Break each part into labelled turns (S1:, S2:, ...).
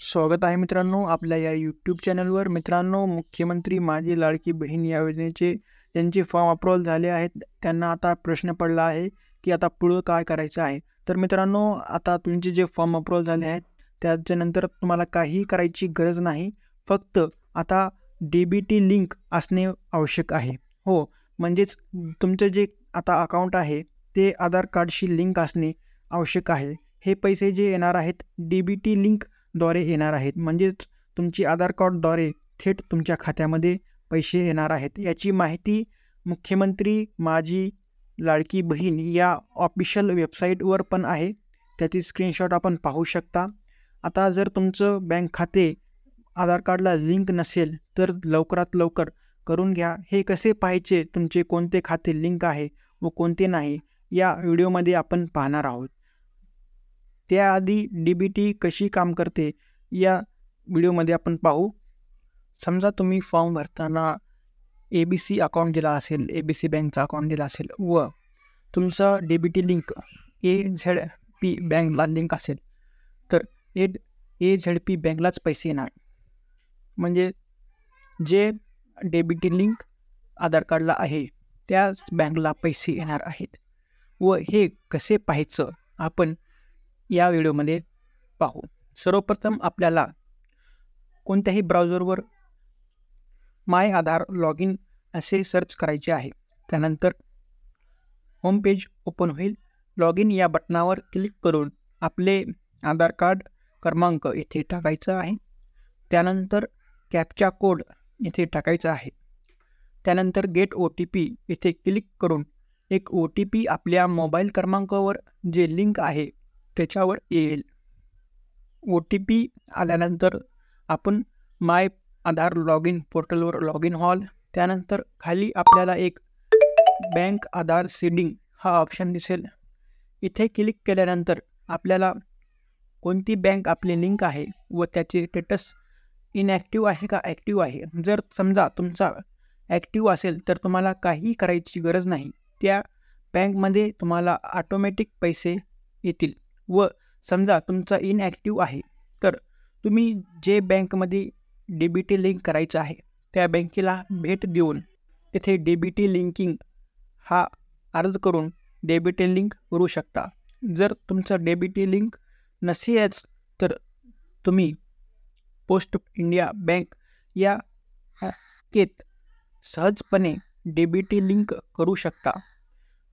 S1: स्वागत आहे मित्रांनो आपल्या या यूट्यूब चॅनलवर। मित्रांनो, मुख्यमंत्री माझी लाडकी बहीण या योजनेचे ज्यांचे फॉर्म अप्रूव्हल झाले आहेत त्यांना आता प्रश्न पडला आहे की आता पुढं काय करायचं आहे। तर मित्रांनो, आता तुमचे जे फॉर्म अप्रूव्हल झाले आहेत त्याच्यानंतर तुम्हाला काही करायची गरज नाही, फक्त आता DBT लिंक असणे आवश्यक आहे। हो, म्हणजेच तुमचं जे आता अकाउंट आहे ते आधार कार्डशी लिंक असणे आवश्यक आहे। हे पैसे जे येणार आहेत DBT लिंक द्वारे येणार आहेत, म्हणजेच तुमची आधार कार्डद्वारे थेट तुमच्या खात्यामध्ये पैसे येणार आहेत। याची माहिती मुख्यमंत्री माझी लाडकी बहीण या ऑफिशियल वेबसाईटवर पण आहे, त्याची स्क्रीनशॉट आपण पाहू शकता। आता जर तुमचं बँक खाते आधार कार्डला लिंक नसेल तर लवकरात लवकर करून घ्या। हे कसे पाहायचे तुमचे कोणते खाते लिंक आहे व कोणते नाही, या व्हिडिओमध्ये आपण पाहणार आहोत। त्याआधी DBT कशी काम करते या व्हिडिओमध्ये आपण पाहू। समजा तुम्ही फॉर्म भरताना ABC अकाउंट दिला असेल, ABC बँकचा अकाउंट दिला असेल व तुमचा DBT लिंक AZP बँकला लिंक असेल तर AZP बँकलाच पैसे येणार, म्हणजे जे DBT लिंक आधार कार्डला आहे त्याच बँकला पैसे येणार आहेत। व हे कसे पाहायचं आपण या व्हिडिओमध्ये पाहू। सर्वप्रथम आपल्याला कोणत्याही ब्राउझरवर माय आधार लॉग इन असे सर्च करायचे आहे। त्यानंतर होम पेज ओपन होईल। लॉग इन या बटनावर क्लिक करून आपले आधार कार्ड क्रमांक येथे टाकायचा आहे। त्यानंतर कॅप्चा कोड येथे टाकायचा आहे। त्यानंतर गेट OTP येथे क्लिक करून एक OTP आपल्या मोबाईल क्रमांकावर जे लिंक आहे त्याच्यावर येईल। OTP आल्यानंतर आपण माय आधार लॉग इन पोर्टलवर लॉग इन व्हाल। त्यानंतर खाली आपल्याला एक बँक आधार सीडिंग हा ऑप्शन दिसेल। इथे क्लिक केल्यानंतर आपल्याला कोणती बँक आपली लिंक आहे व त्याचे स्टेटस इनॲक्टिव्ह आहे का ॲक्टिव्ह आहे। जर समजा तुमचा ॲक्टिव्ह असेल तर तुम्हाला काही करायची गरज नाही, त्या बँकमध्ये तुम्हाला ऑटोमॅटिक पैसे येतील। व समजा तुमचा इनॲक्टिव्ह आहे तर तुम्ही जे बँकमध्ये DBT लिंक करायचं आहे त्या बँकेला भेट देऊन तिथे DBT लिंकिंग हा अर्ज करून DBT लिंक करू शकता। जर तुमचं DBT लिंक नसेलच तर तुम्ही पोस्ट इंडिया बँक या बँकेत सहजपणे DBT लिंक करू शकता।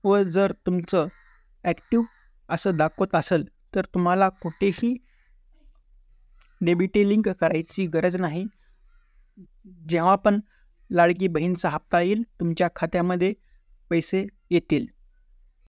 S1: व जर तुमचं ॲक्टिव्ह असं दाखवत असेल तर तुम्हाला कुठेही DBT लिंक करायची गरज नाही। जेव्हा पण लाडकी बहीणचा हप्ता येईल तुमच्या खात्यामध्ये पैसे येतील।